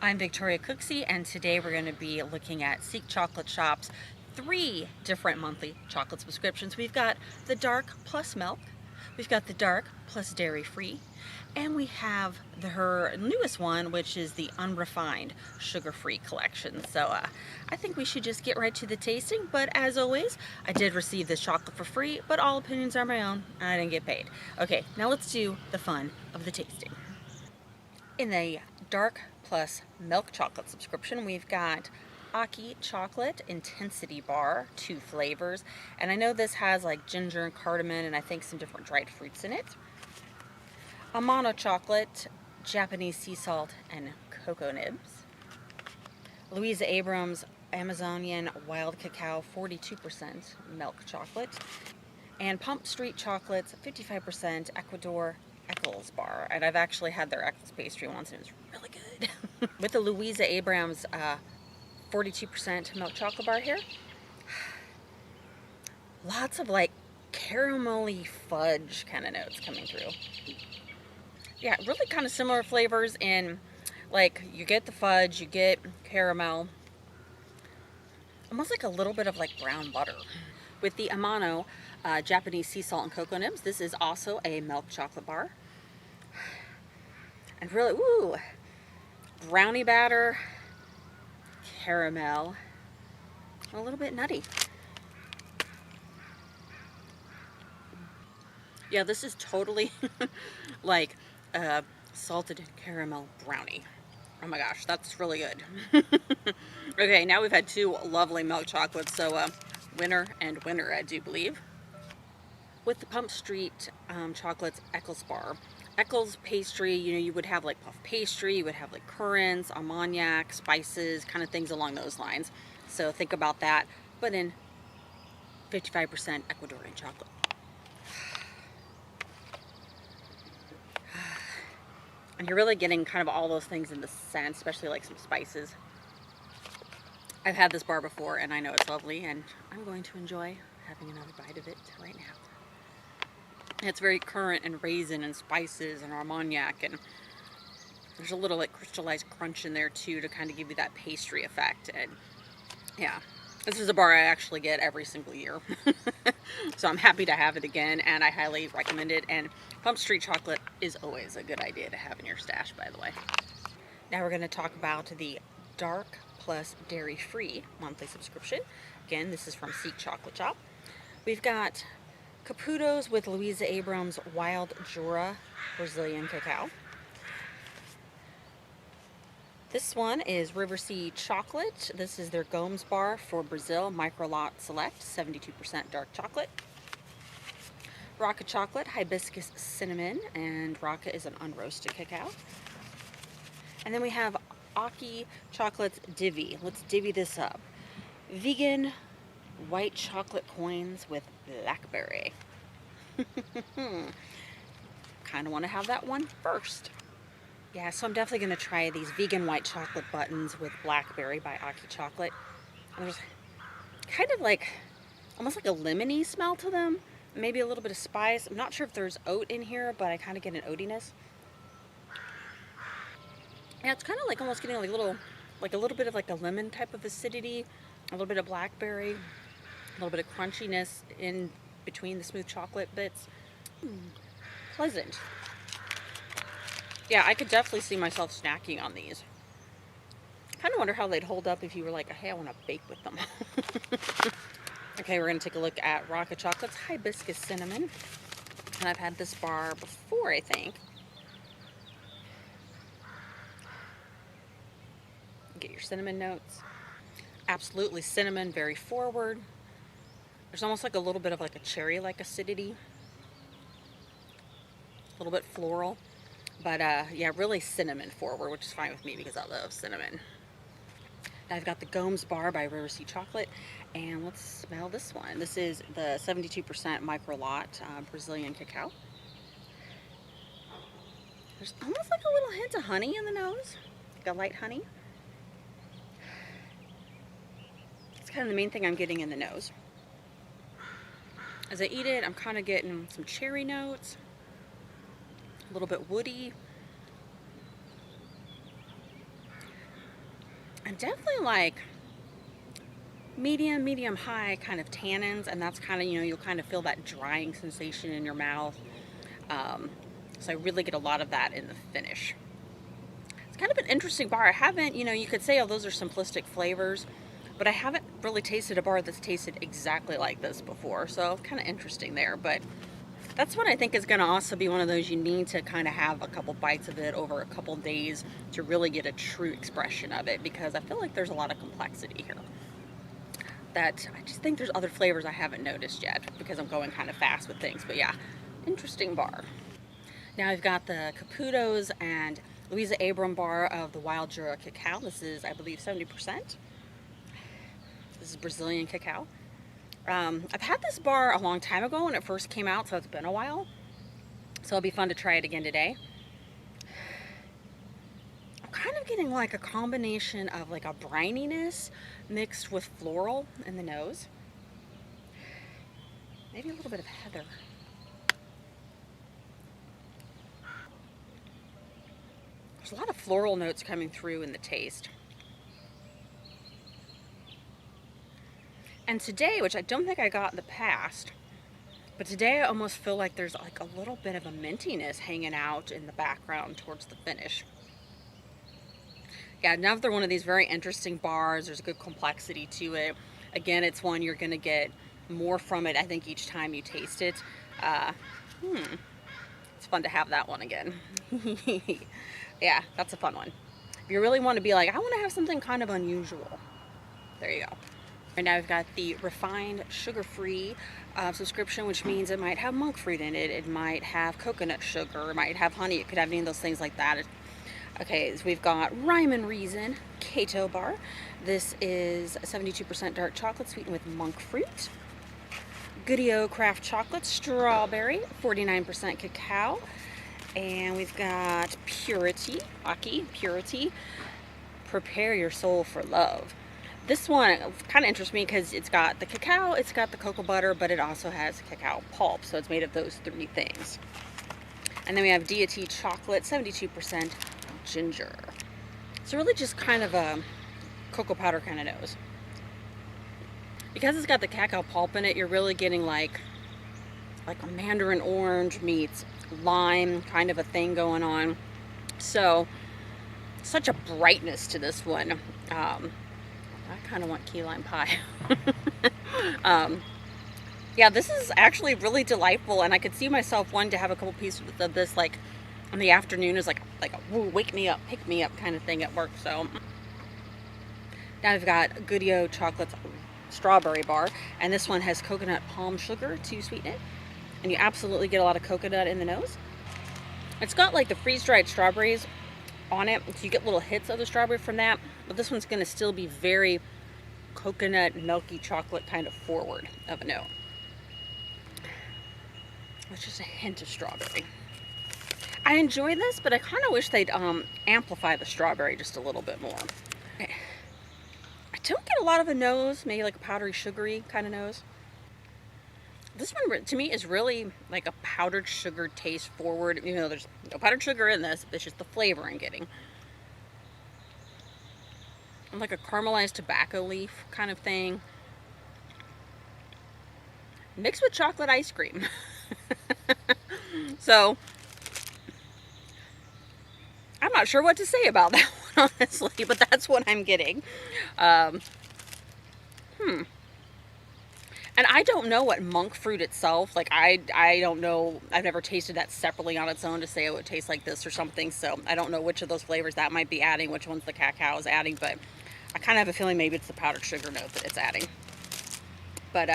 I'm Victoria Cooksey, and today we're going to be looking at Seek Chocolate Shop's 3 different monthly chocolate subscriptions. We've got the dark plus milk, we've got the dark plus dairy free, and we have her newest one, which is the unrefined sugar-free collection. So I think we should just get right to the tasting, but as always, I did receive this chocolate for free, but all opinions are my own, and I didn't get paid. Okay, now let's do the fun of the tasting. In the dark plus milk chocolate subscription, we've got Deity Chocolate Intensity Bar, 2 flavors. And I know this has like ginger and cardamom and I think some different dried fruits in it. Amano Chocolate, Japanese sea salt and cocoa nibs. Louisa Abrams Amazonian Wild Cacao, 42% milk chocolate. And Pump Street Chocolates, 55% Ecuador Eccles bar, and I've actually had their Eccles pastry once and it was really good. With the Louisa Abrams 42% milk chocolate bar here, lots of like caramelly fudge kind of notes coming through. Yeah, really kind of similar flavors in like you get the fudge, you get caramel, almost like a little bit of like brown butter. With the Amano Japanese sea salt and cocoa nibs, this is also a milk chocolate bar. And really, ooh, brownie batter, caramel, a little bit nutty. Yeah, this is totally like a salted caramel brownie. Oh my gosh, that's really good. Okay, now we've had 2 lovely milk chocolates, so winner and winner, I do believe. With the Pump Street Chocolates Eccles bar, Eccles pastry, you know, you would have like puff pastry, you would have like currants, Armagnac, spices, kind of things along those lines. So think about that, but in 55% Ecuadorian chocolate. And you're really getting kind of all those things in the scent, especially like some spices. I've had this bar before and I know it's lovely, and I'm going to enjoy having another bite of it right now. It's very currant and raisin and spices and Armagnac, and there's a little like crystallized crunch in there too to kind of give you that pastry effect. And yeah, this is a bar I actually get every single year. So I'm happy to have it again, and I highly recommend it. And Pump Street Chocolate is always a good idea to have in your stash, by the way. Now we're going to talk about the dark plus dairy free monthly subscription. Again, this is from Seek Chocolate Shop. We've got Caputos with Louisa Abrams Wild Jura Brazilian Cacao. This one is River Sea Chocolate. This is their Gomes bar for Brazil, Micro Lot Select, 72% dark chocolate. Rocca Chocolate, Hibiscus Cinnamon, and Rocca is an unroasted cacao. And then we have Deity Chocolate's Divi. Let's divvy this up. Vegan white chocolate coins with blackberry. Kind of want to have that one first. Yeah, so I'm definitely going to try these vegan white chocolate buttons with blackberry by Deity Chocolate. And there's kind of like, almost like a lemony smell to them. Maybe a little bit of spice. I'm not sure if there's oat in here, but I kind of get an oatiness. Yeah, it's kind of like almost getting like a little bit of like a lemon type of acidity, a little bit of blackberry, a little bit of crunchiness in between the smooth chocolate bits. Pleasant. Yeah, I could definitely see myself snacking on these. Kind of wonder how they'd hold up if you were like, hey, I want to bake with them. Okay, we're going to take a look at Rocca Chocolate's Hibiscus Cinnamon. And I've had this bar before, I think. Get your cinnamon notes. Absolutely cinnamon, very forward. There's almost like a little bit of like a cherry-like acidity. A little bit floral. But yeah, really cinnamon forward, which is fine with me because I love cinnamon. Now I've got the Gomes bar by River Sea Chocolate, and let's smell this one. This is the 72% Micro Lot Brazilian Cacao. There's almost like a little hint of honey in the nose, like a light honey. It's kind of the main thing I'm getting in the nose. As I eat it, I'm kind of getting some cherry notes, a little bit woody, and definitely like medium high kind of tannins, and that's kind of, you know, you'll kind of feel that drying sensation in your mouth. So I really get a lot of that in the finish. It's kind of an interesting bar. I haven't, you know, you could say, oh, those are simplistic flavors, but I haven't really tasted a bar that's tasted exactly like this before. So kind of interesting there. But that's what I think is going to also be one of those you need to kind of have a couple bites of it over a couple days to really get a true expression of it, because I feel like there's a lot of complexity here that I just think there's other flavors I haven't noticed yet because I'm going kind of fast with things. But yeah, interesting bar. Now I've got the Caputo's and Louisa Abram bar of the Wild Jura cacao. This is, I believe, 70%. This is Brazilian cacao. I've had this bar a long time ago when it first came out, so it's been a while. So it'll be fun to try it again today. I'm kind of getting like a combination of like a brininess mixed with floral in the nose. Maybe a little bit of heather. There's a lot of floral notes coming through in the taste. And today, which I don't think I got in the past, but today I almost feel like there's like a little bit of a mintiness hanging out in the background towards the finish. Yeah, another one of these very interesting bars. There's a good complexity to it. Again, it's one you're going to get more from it, I think, each time you taste it. It's fun to have that one again. Yeah, that's a fun one. If you really want to be like, I want to have something kind of unusual, there you go. Right now we've got the refined sugar-free subscription, which means it might have monk fruit in it, it might have coconut sugar, it might have honey, it could have any of those things like that. Okay, so we've got Rhyme and Reason Keto bar. This is 72% dark chocolate sweetened with monk fruit. Goodyo craft chocolate strawberry, 49% cacao. And we've got Purity, Aki Purity, Prepare Your Soul for Love. This one kind of interests me because it's got the cacao, it's got the cocoa butter, but it also has cacao pulp. So it's made of those three things. And then we have Deity Chocolate, 72% ginger. So really just kind of a cocoa powder kind of nose. Because it's got the cacao pulp in it, you're really getting like a mandarin orange meets lime kind of a thing going on. So such a brightness to this one. I kind of want key lime pie. Yeah, this is actually really delightful, and I could see myself wanting to have a couple pieces of this like in the afternoon as like a woo, wake me up, pick me up kind of thing at work. So now I've got Goodyo Chocolate strawberry bar, and this one has coconut palm sugar to sweeten it, and you absolutely get a lot of coconut in the nose. It's got like the freeze-dried strawberries on it, so you get little hits of the strawberry from that, but this one's going to still be very coconut, milky chocolate kind of forward of a note. It's just a hint of strawberry. I enjoy this, but I kind of wish they'd amplify the strawberry just a little bit more. I don't get a lot of a nose, maybe like a powdery, sugary kind of nose. This one, to me, is really like a powdered sugar taste forward, even though there's no powdered sugar in this. It's just the flavor I'm getting. And like a caramelized tobacco leaf kind of thing. Mixed with chocolate ice cream. So, I'm not sure what to say about that one, honestly, but that's what I'm getting. And I don't know what monk fruit itself, like I don't know, I've never tasted that separately on its own to say it would taste like this or something, so I don't know which of those flavors that might be adding, which ones the cacao is adding, but I kind of have a feeling maybe it's the powdered sugar note that it's adding. But,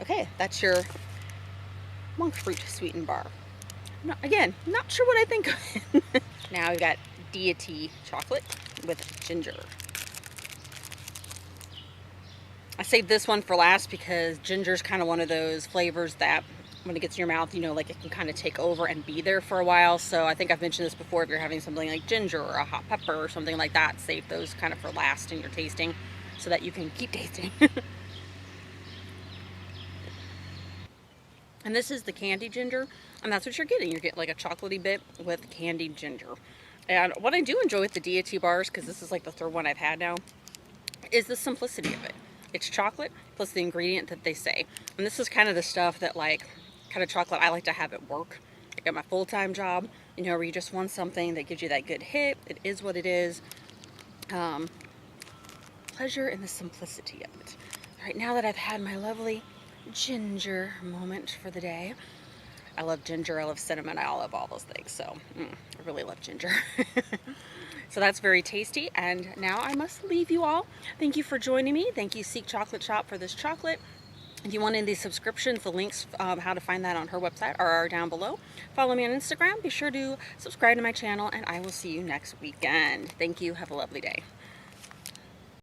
okay, that's your monk fruit sweetened bar. Again, not sure what I think of it. Now we've got Deity Chocolate with ginger. I saved this one for last because ginger is kind of one of those flavors that when it gets in your mouth, you know, like it can kind of take over and be there for a while. So I think I've mentioned this before, if you're having something like ginger or a hot pepper or something like that, save those kind of for last in your tasting so that you can keep tasting. And this is the candied ginger, and that's what you're getting. You're getting like a chocolatey bit with candied ginger. And what I do enjoy with the Deity bars, because this is like the third one I've had now, is the simplicity of it. It's chocolate plus the ingredient that they say. And this is kind of the stuff that, like, kind of chocolate I like to have at work, like at my full-time job, you know, where you just want something that gives you that good hit. It is what it is. Pleasure in the simplicity of it. All right, now that I've had my lovely ginger moment for the day. I love ginger, I love cinnamon, I love all those things, so I really love ginger. So that's very tasty, and now I must leave you all. Thank you for joining me. Thank you, Seek Chocolate Shop, for this chocolate. If you want any of these subscriptions, the links, how to find that on her website are down below. Follow me on Instagram. Be sure to subscribe to my channel, and I will see you next weekend. Thank you. Have a lovely day.